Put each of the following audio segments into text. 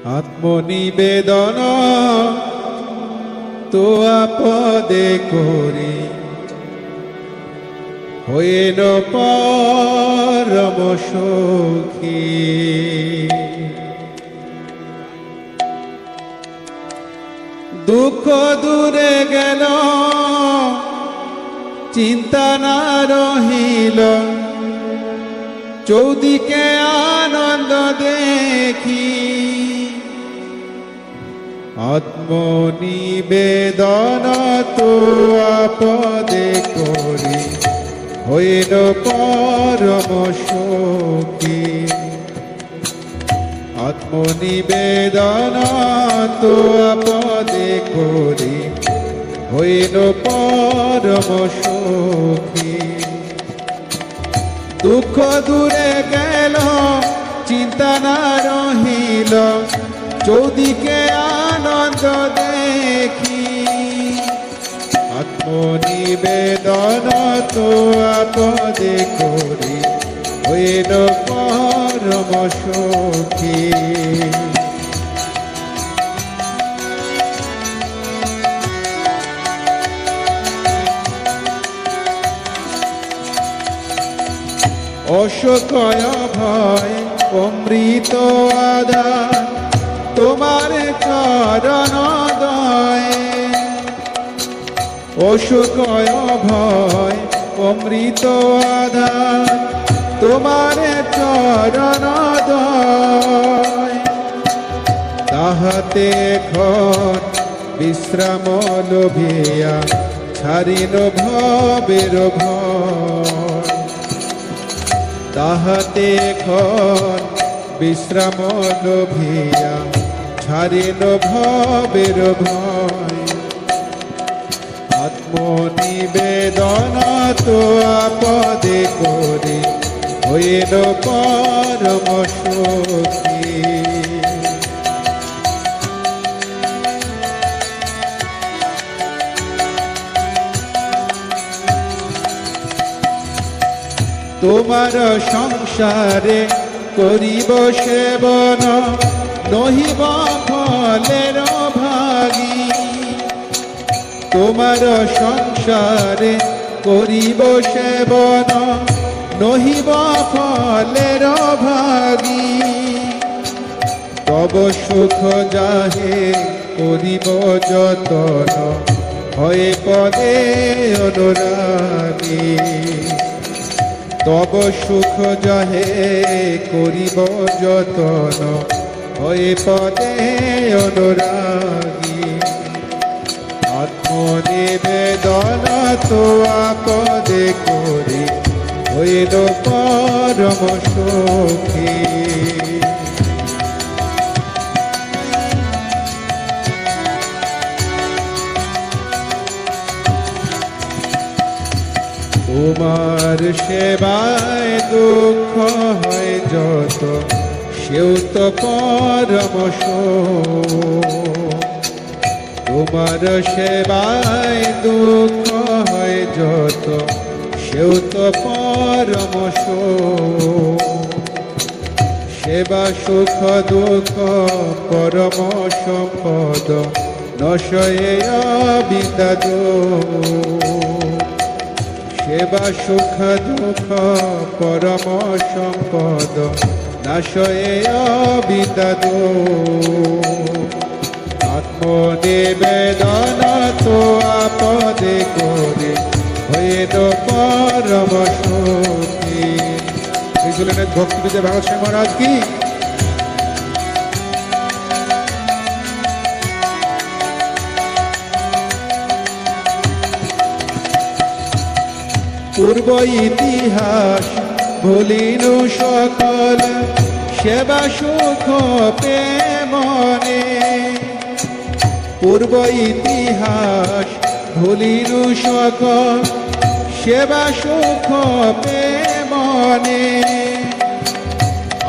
আত্মনিবেদন তো আপদে করি, হইল পরম সখী। দুঃখ দূরে গেল, চিন্তা না রহিল, চৌদিকে আনন্দ দেখি। আত্মনিবেদন তো আপদে করি, হইল পরম সখী। আত্মনিবেদন তো আপদে করি, হইল পরম সখী। দুঃখ দূরে গেল, চিন্তা না রহিল, চৌদিকে আনন্দ দেখি। আত্মনিবেদন তো আপদে করি, হইল পরম সখী। অশোকয় ভয় অমৃত আদান, তোমার চরণ দয়ে। অশোকয় ভয় অমৃত আদান, তোমার চরণ দয়ে। তাহাতে এখন বিশ্রাম লোভিয়া, ছাড়িল ভবের ভয়। তাহাতে এখন বিশ্রাম লোভিয়া, ছাড়িল ভবের ভয়। আত্মনিবেদন তো আপদে করি, হইল পরম সখী। তোমার সংসারে করিব সেবন, নহিব ফলের ভাগী। তোমার সংসারে করিব সেবন, নহিব ফলের ভাগী। তব সুখ যাহে করিব যতন, হয়ে পদে অনুরাগী। তব সুখ যাহে করিব যতন, হয়ে পদে অনুরাগী। আত্মনিবেদন তো আপদে করি, হইল পরম সখী। তোমার সেবায় দুঃখ হয় যত, সেও তো পরম সুখ। তোমার সেবায় দুঃখ হয় যত, সেও তো পরম সুখ। সেবা সুখ দুঃখ পরম সম্পদ, নশয়ে অবিদ্যাদ। সেবা সুখ দুঃখ পরম সম্পদ, নাশয়ে অবিদ্যাদ। আত্মনিবেদন তো আপদে করি, হইল পরম সখী। ভক্তিবিদ্যা ভাগবত স্বামী মহারাজ কি। পূর্ব ইতিহাস ভুলিল সকল, সেবা সুখ প্রেমনে। পূর্ব ইতিহাস ভুলিল সকল, সেবা সুখ প্রেমনে।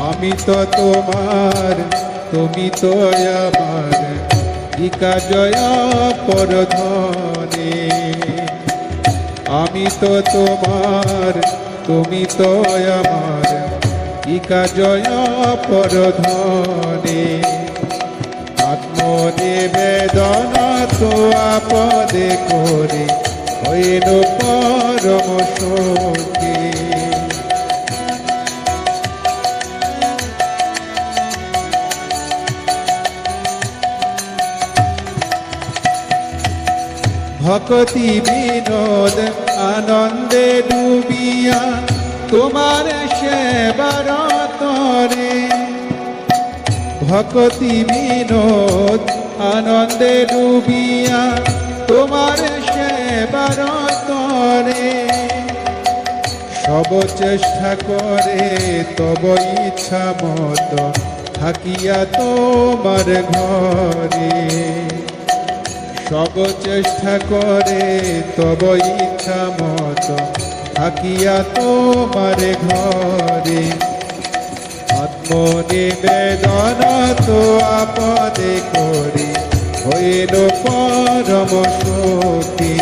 আমি তো তোমার, তুমি তো আমার, ইকা জয় পরধনে। আমি তো তোমার, তুমি তো আমার, ইকা জয় পরধনে। আপদে করে হইল পরম সখী। ভক্তি বিনোদ আনন্দে ডুবিয়া তোমার সেবার তরে, ভক্তি বিনোদ আনন্দে ডুবিয়া তোমার সেবার তরে, সব চেষ্টা করে তব ইচ্ছা মত থাকিয়া তোমার ঘরে, সব চেষ্টা করে তব ইচ্ছা মত থাকিয়া তোমার ঘরে, আত্মনিবেদন তো আপদে করি হইল পরম সখী।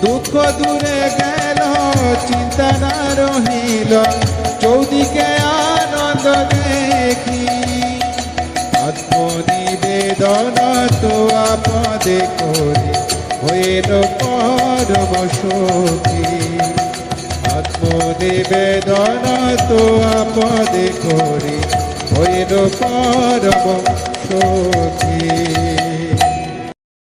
দুঃখ দূরে গেল চিন্তা না রহিল চৌদিকে আনন্দ দেখি, আত্মনিবেদন তো আপদে করি হইল পরম সখী। আত্মনিবেদন তো আপদে করি হইল পরম সখী।